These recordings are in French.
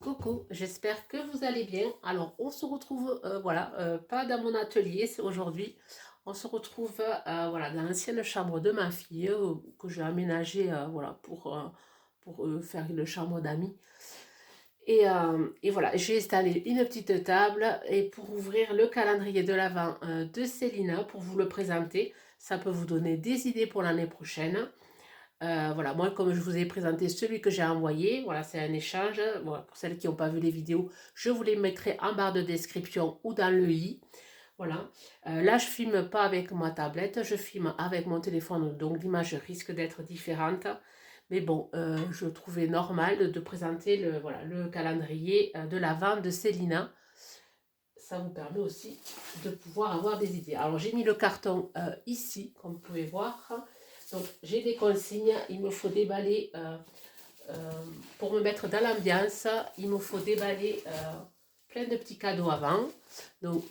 Coucou, j'espère que vous allez bien. Alors, on se retrouve, voilà, pas dans mon atelier c'est aujourd'hui. On se retrouve, voilà, dans l'ancienne chambre de ma fille que j'ai aménagée, voilà, pour faire une chambre d'amis. Et voilà, j'ai installé une petite table et pour ouvrir le calendrier de l'Avent de Célina, pour vous le présenter, ça peut vous donner des idées pour l'année prochaine. Voilà, moi, comme je vous ai présenté celui que j'ai envoyé, voilà, c'est un échange. Voilà, pour celles qui n'ont pas vu les vidéos, je vous les mettrai en barre de description ou dans le i. Voilà. Là, je filme pas avec ma tablette, je filme avec mon téléphone, donc l'image risque d'être différente. Mais bon, je trouvais normal de présenter voilà, le calendrier de l'Avent de Célina. Ça vous permet aussi de pouvoir avoir des idées. Alors, j'ai mis le carton ici, comme vous pouvez voir. Donc, j'ai des consignes. Il me faut déballer, euh, pour me mettre dans l'ambiance, il me faut déballer plein de petits cadeaux avant. Donc,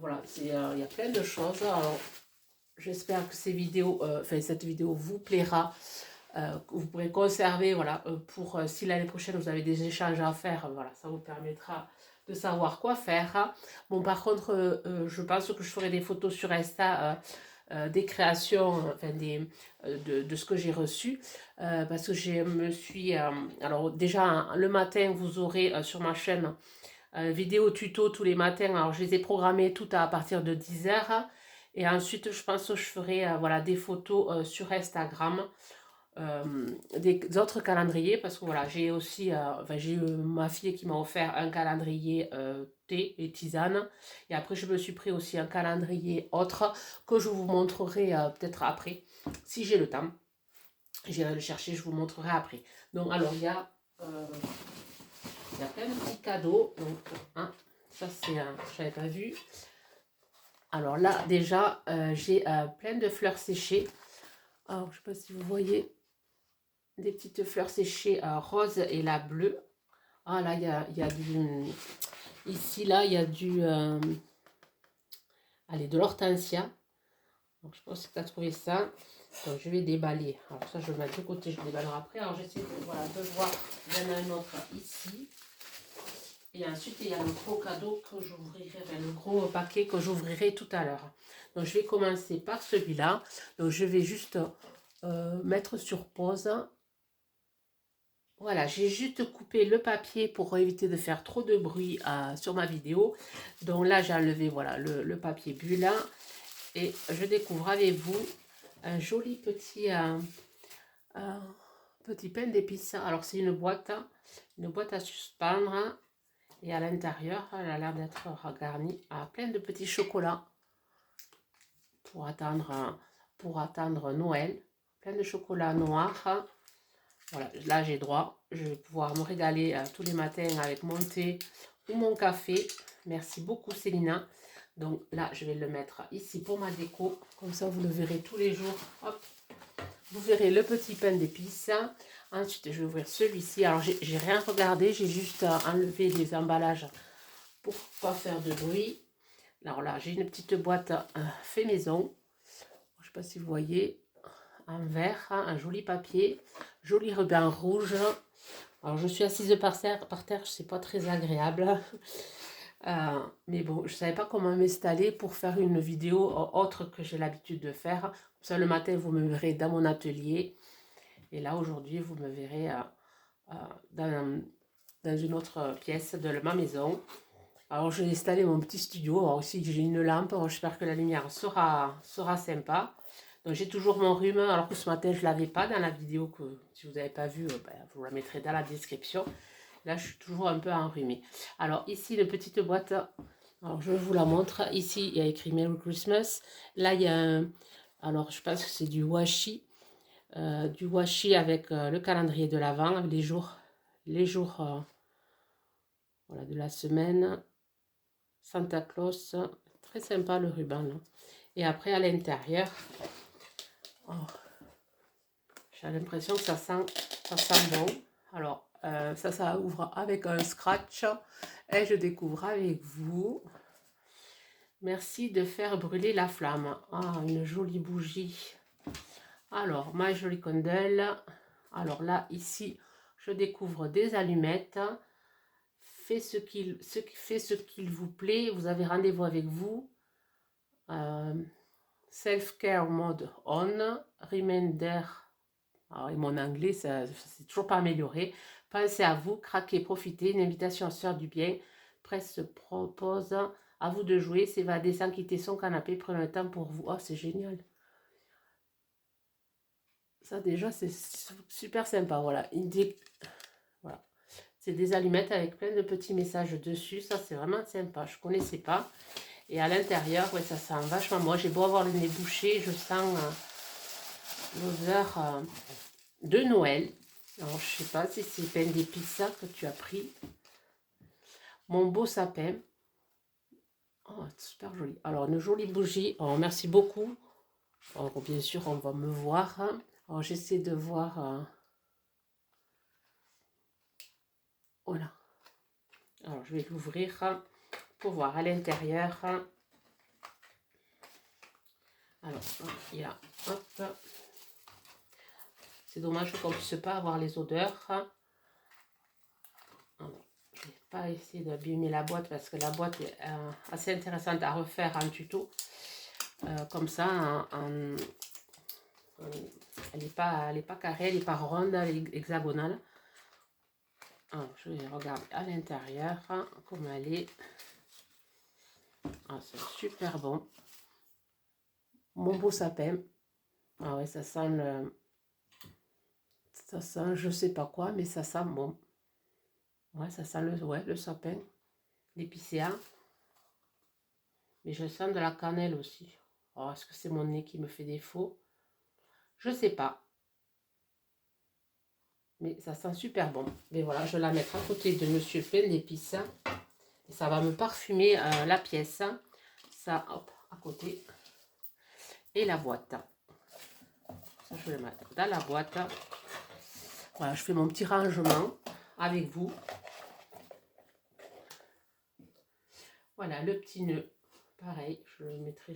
voilà, il y a plein de choses. Alors, j'espère que cette vidéo vous plaira. Que vous pourrez conserver, voilà, pour si l'année prochaine vous avez des échanges à faire, voilà, ça vous permettra de savoir quoi faire. Bon, par contre, je pense que je ferai des photos sur Insta des créations, enfin de ce que j'ai reçu, parce que je me suis, alors déjà le matin vous aurez sur ma chaîne vidéo tuto tous les matins, alors je les ai programmés tout à partir de 10h, et ensuite je pense que je ferai voilà, des photos sur Instagram, des autres calendriers, parce que voilà, j'ai aussi enfin, j'ai eu ma fille qui m'a offert un calendrier thé et tisane, et après je me suis pris aussi un calendrier autre que je vous montrerai peut-être après si j'ai le temps. J'irai le chercher, je vous montrerai après. Donc alors il y a plein de petits cadeaux. Donc hein, ça c'est j'avais pas vu. Alors là déjà j'ai plein de fleurs séchées. Alors je sais pas si vous voyez, des petites fleurs séchées rose et la bleue. Ah là, il y a du... Ici, là, il y a du... allez, de l'hortensia. Donc, je pense que tu as trouvé ça. Donc, je vais déballer. Alors, ça, je vais le mettre de côté, je déballerai après. Alors, j'essaie de, voilà, de voir. Il y en a un autre ici. Et ensuite, il y a le gros cadeau que j'ouvrirai, enfin, le gros paquet que j'ouvrirai tout à l'heure. Donc, je vais commencer par celui-là. Donc, je vais juste mettre sur pause. Voilà, j'ai juste coupé le papier pour éviter de faire trop de bruit sur ma vidéo. Donc là, j'ai enlevé voilà, le papier bulle et je découvre avec vous un joli petit pain d'épices. Alors c'est une boîte à suspendre, et à l'intérieur, elle a l'air d'être garnie à plein de petits chocolats pour attendre Noël. Plein de chocolat noir. Voilà, là j'ai droit. Je vais pouvoir me régaler tous les matins avec mon thé ou mon café. Merci beaucoup Célina. Donc là, je vais le mettre ici pour ma déco. Comme ça, vous le verrez tous les jours. Hop, vous verrez le petit pain d'épices. Ensuite, je vais ouvrir celui-ci. Alors, j'ai rien regardé. J'ai juste enlevé les emballages pour pas faire de bruit. Alors là, j'ai une petite boîte fait maison. Je ne sais pas si vous voyez. En verre, un joli papier, joli ruban rouge. Alors je suis assise par terre, c'est pas très agréable. Mais bon, je savais pas comment m'installer pour faire une vidéo autre que j'ai l'habitude de faire. Comme ça, le matin, vous me verrez dans mon atelier. Et là, aujourd'hui, vous me verrez euh, dans, dans une autre pièce de ma maison. Alors, j'ai installé mon petit studio. Alors aussi, j'ai une lampe. J'espère que la lumière sera sympa. Donc, j'ai toujours mon rhume, alors que ce matin, je ne l'avais pas dans la vidéo que si vous n'avez pas vu, ben, vous la mettrez dans la description. Là, je suis toujours un peu enrhumée. Alors, ici, une petite boîte. Alors, je vous la montre. Ici, il y a écrit Merry Christmas. Là, il y a un... Alors, je pense que c'est du washi. Du washi avec le calendrier de l'Avent, les jours voilà, de la semaine. Santa Claus. Très sympa le ruban. Là. Et après, à l'intérieur... Oh, j'ai l'impression que ça sent bon. Alors, ça ouvre avec un scratch. Et je découvre avec vous. Merci de faire brûler la flamme. Ah, une jolie bougie. Alors, ma jolie candle. Alors là, ici, je découvre des allumettes. fait ce qu'il vous plaît. Vous avez rendez-vous avec vous. Self-care mode on. Reminder. Alors, et mon anglais, ça c'est toujours pas amélioré. Pensez à vous, craquez, profitez. Une invitation à se faire du bien. Presse se propose à vous de jouer, s'évader sans quitter son canapé. Prenez le temps pour vous. Oh, c'est génial. Ça, déjà, c'est super sympa. Voilà. Voilà. C'est des allumettes avec plein de petits messages dessus. Ça, c'est vraiment sympa. Je ne connaissais pas. Et à l'intérieur, ouais, ça sent vachement. Moi, j'ai beau avoir le nez bouché, je sens l'odeur de Noël. Alors, je sais pas si c'est pain d'épices que tu as pris. Mon beau sapin. Oh, super joli. Alors, une jolie bougie. Oh, merci beaucoup. Alors, bien sûr, on va me voir. Alors, j'essaie de voir. Voilà. Alors, je vais l'ouvrir pour voir à l'intérieur. Alors, il y a, hop. C'est dommage qu'on ne puisse pas avoir les odeurs. Alors, je ne vais pas essayer d'abîmer la boîte parce que la boîte est assez intéressante à refaire en tuto. Comme ça, elle n'est pas carrée, elle n'est pas ronde, elle est hexagonale. Alors, je vais regarder à l'intérieur comment elle est. Ah, c'est super bon. Mon beau sapin. Ah ouais, ça sent ça sent je sais pas quoi, mais ça sent bon. Ouais, ça sent le sapin, l'épicéa. Mais je sens de la cannelle aussi. Oh, est-ce que c'est mon nez qui me fait défaut? Je sais pas. Mais ça sent super bon. Mais voilà, je vais la mettre à côté de Monsieur Pain d'épices. Et ça va me parfumer la pièce. Ça, hop, à côté. Et la boîte. Ça, je vais le mettre dans la boîte. Voilà, je fais mon petit rangement avec vous. Voilà, le petit nœud. Pareil, je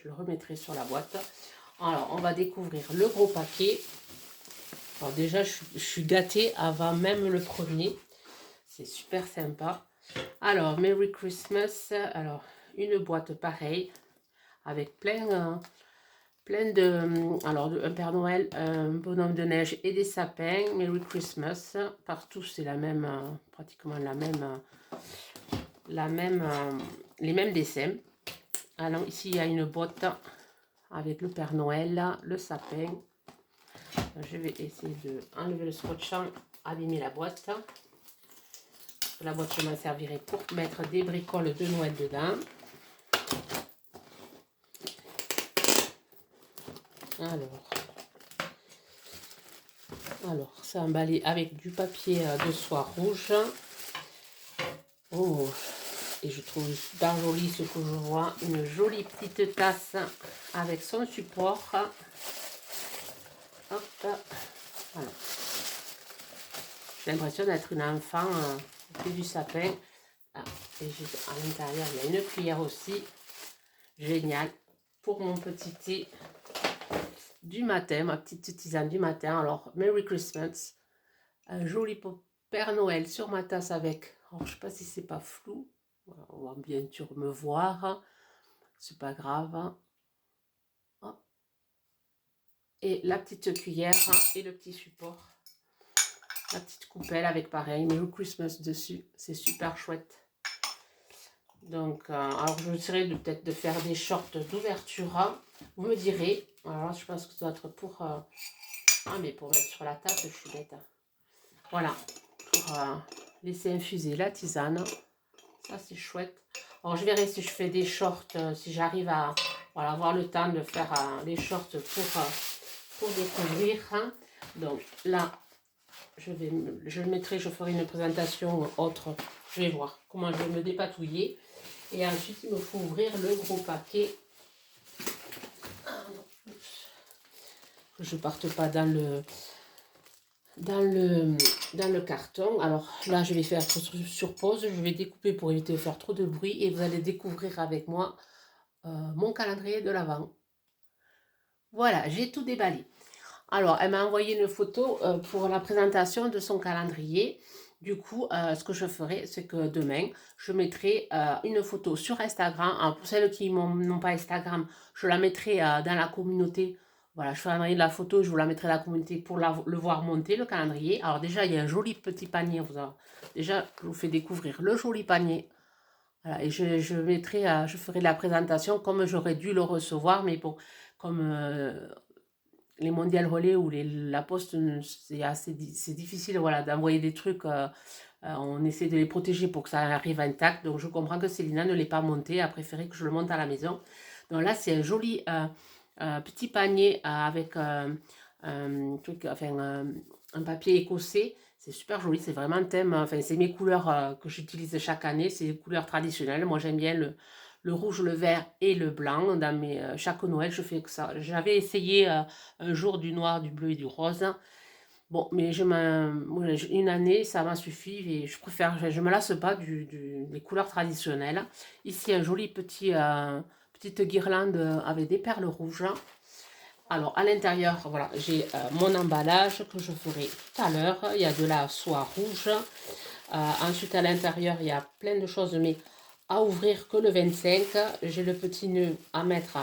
le remettrai sur la boîte. Alors, on va découvrir le gros paquet. Alors déjà, je suis gâtée avant même le premier. C'est super sympa. Alors, Merry Christmas. Alors, une boîte pareille avec plein de... Alors, un Père Noël, un bonhomme de neige et des sapins. Merry Christmas. Partout, c'est la même, pratiquement les mêmes dessins. Alors, ici, il y a une boîte avec le Père Noël, le sapin. Je vais essayer de enlever le scotch sans abîmer la boîte. La boîte, je m'en servirai pour mettre des bricoles de Noël dedans. Alors c'est emballé avec du papier de soie rouge. Oh, et je trouve super joli ce que je vois. Une jolie petite tasse avec son support. Hop, voilà. J'ai l'impression d'être une enfant qui fait du sapin. Ah, et à l'intérieur, il y a une cuillère aussi. Génial. Pour mon petit thé du matin, ma petite tisane du matin. Alors, Merry Christmas. Un joli Père Noël sur ma tasse avec... Alors, je ne sais pas si c'est pas flou. Voilà, on va bien sûr me voir. C'est pas grave. Oh. Et la petite cuillère et le petit support. La petite coupelle avec pareil, Merry Christmas dessus. C'est super chouette. Donc, alors je essaierai peut-être de faire des shorts d'ouverture. Vous me direz. Alors, je pense que ça doit être pour... Ah, mais pour mettre sur la table, je suis bête. Voilà. Pour laisser infuser la tisane. Ça, c'est chouette. Alors, je verrai si je fais des shorts, si j'arrive à voilà, avoir le temps de faire les shorts pour découvrir. Hein. Donc, là, je le mettrai, je ferai une présentation autre. Je vais voir comment je vais me dépatouiller. Et ensuite, il me faut ouvrir le gros paquet. Que je ne parte pas dans le carton. Alors là, je vais faire sur pause. Je vais découper pour éviter de faire trop de bruit. Et vous allez découvrir avec moi mon calendrier de l'Avent. Voilà, j'ai tout déballé. Alors, elle m'a envoyé une photo pour la présentation de son calendrier. Du coup, ce que je ferai, c'est que demain, je mettrai une photo sur Instagram. Alors, pour celles qui n'ont pas Instagram, je la mettrai dans la communauté. Voilà, je ferai la photo, je vous la mettrai dans la communauté pour le voir monter, le calendrier. Alors déjà, il y a un joli petit panier. Déjà, je vous fais découvrir le joli panier. Voilà, et je mettrai, je ferai la présentation comme j'aurais dû le recevoir, mais bon, comme les mondiales relais ou la poste, c'est difficile, voilà, d'envoyer des trucs. On essaie de les protéger pour que ça arrive intact. Donc je comprends que Célina ne l'ait pas monté, a préféré que je le monte à la maison. Donc là, c'est un joli petit panier avec un truc, enfin, un papier écossais. C'est super joli, c'est vraiment un thème. Enfin, c'est mes couleurs que j'utilise chaque année. C'est les couleurs traditionnelles. Moi, j'aime bien le rouge, le vert et le blanc. Dans chaque Noël, je fais que ça. J'avais essayé un jour du noir, du bleu et du rose. Bon, mais une année, ça m'a suffi et je préfère, je me lasse pas des couleurs traditionnelles. Ici, un joli petite guirlande avec des perles rouges. Alors, à l'intérieur, voilà, j'ai mon emballage que je ferai tout à l'heure. Il y a de la soie rouge. Ensuite, à l'intérieur, il y a plein de choses, mais à ouvrir que le 25. J'ai le petit nœud à mettre,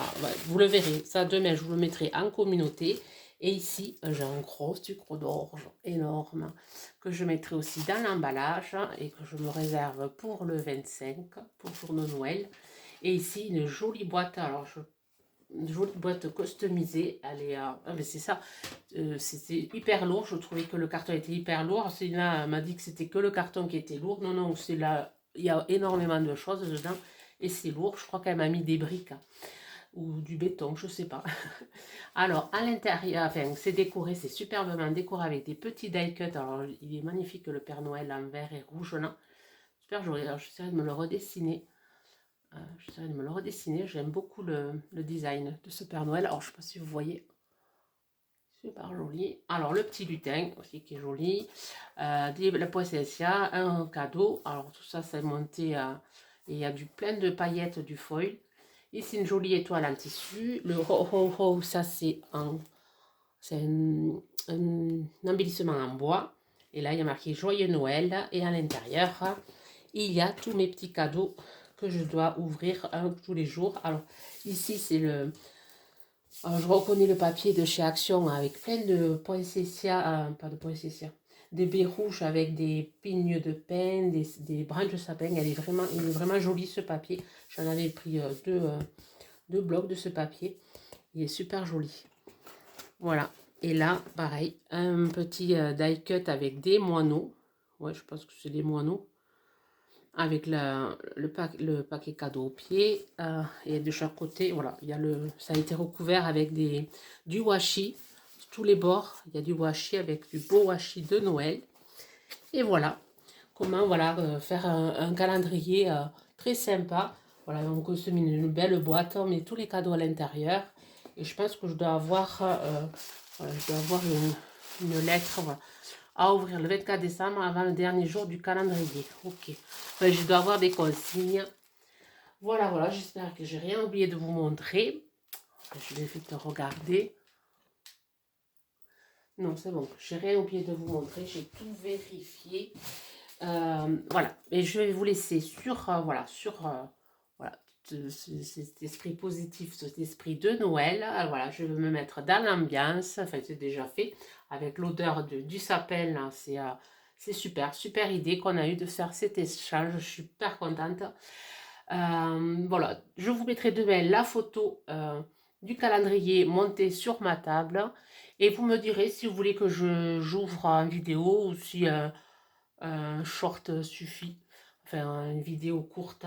vous le verrez, ça demain, je vous le mettrai en communauté. Et ici, j'ai un gros sucre d'orge énorme que je mettrai aussi dans l'emballage et que je me réserve pour le 25, pour le jour de Noël. Et ici, une jolie boîte, alors une jolie boîte customisée. Elle est, mais c'est ça, c'était hyper lourd. Je trouvais que le carton était hyper lourd. Céline m'a dit que c'était que le carton qui était lourd. Non, non, c'est là, il y a énormément de choses dedans et c'est lourd. Je crois qu'elle m'a mis des briques ou du béton, je sais pas. Alors, à l'intérieur, enfin, c'est décoré, c'est superbement décoré avec des petits die cuts. Alors, il est magnifique le Père Noël en vert et rouge là. Super joli. Alors, j'essaierai de me le redessiner. J'aime beaucoup le design de ce Père Noël. Alors, je ne sais pas si vous voyez. Super joli. Alors, le petit lutin aussi qui est joli. La poisson, un cadeau. Alors, tout ça, c'est monté. Et il y a plein de paillettes du foil. Ici, une jolie étoile en tissu. Le ho, ça, c'est un embellissement en bois. Et là, il y a marqué Joyeux Noël. Et à l'intérieur, il y a tous mes petits cadeaux que je dois ouvrir tous les jours. Alors, ici, c'est je reconnais le papier de chez Action avec plein de poinsettias, pas de poinsettias, des baies rouges avec des pignes de pin, des branches de sapin. Il est vraiment joli ce papier. J'en avais pris deux blocs de ce papier. Il est super joli. Voilà. Et là, pareil, un petit die cut avec des moineaux. Ouais, je pense que c'est des moineaux. Avec le paquet cadeau au pied. Et de chaque côté, voilà, ça a été recouvert avec du washi. Tous les bords, il y a du washi avec du beau washi de Noël. Et voilà, comment faire un calendrier très sympa. Voilà, on consomme une belle boîte, on met tous les cadeaux à l'intérieur. Et je pense que je dois avoir, une lettre à ouvrir le 24 décembre avant le dernier jour du calendrier. Ok, enfin, je dois avoir des consignes. Voilà, j'espère que j'ai rien oublié de vous montrer. Je vais vite regarder. Non, c'est bon, j'ai rien oublié de vous montrer, j'ai tout vérifié. Voilà, et je vais vous laisser sur, voilà, cet esprit positif, cet esprit de Noël. Alors, voilà, je vais me mettre dans l'ambiance, enfin c'est déjà fait, avec l'odeur du sapin, là, c'est super idée qu'on a eu de faire cet échange, je suis super contente. Voilà, je vous mettrai demain la photo du calendrier monté sur ma table et vous me direz si vous voulez que j'ouvre en vidéo ou si un short suffit, enfin une vidéo courte,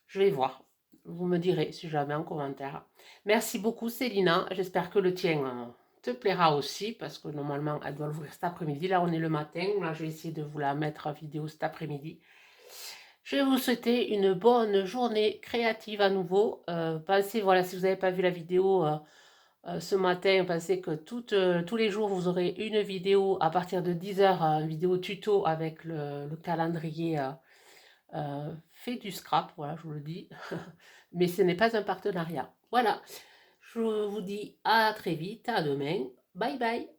je vais voir. Vous me direz si jamais en commentaire. Merci beaucoup Célina, j'espère que le tien te plaira aussi parce que normalement elle doit l'ouvrir cet après-midi. Là on est le matin, là je vais essayer de vous la mettre en vidéo cet après-midi. Je vais vous souhaiter une bonne journée créative à nouveau. Pensez, voilà, si vous n'avez pas vu la vidéo ce matin, pensez que tous les jours, vous aurez une vidéo à partir de 10h, une vidéo tuto avec le calendrier fait du scrap, voilà, je vous le dis. Mais ce n'est pas un partenariat. Voilà, je vous dis à très vite, à demain. Bye bye.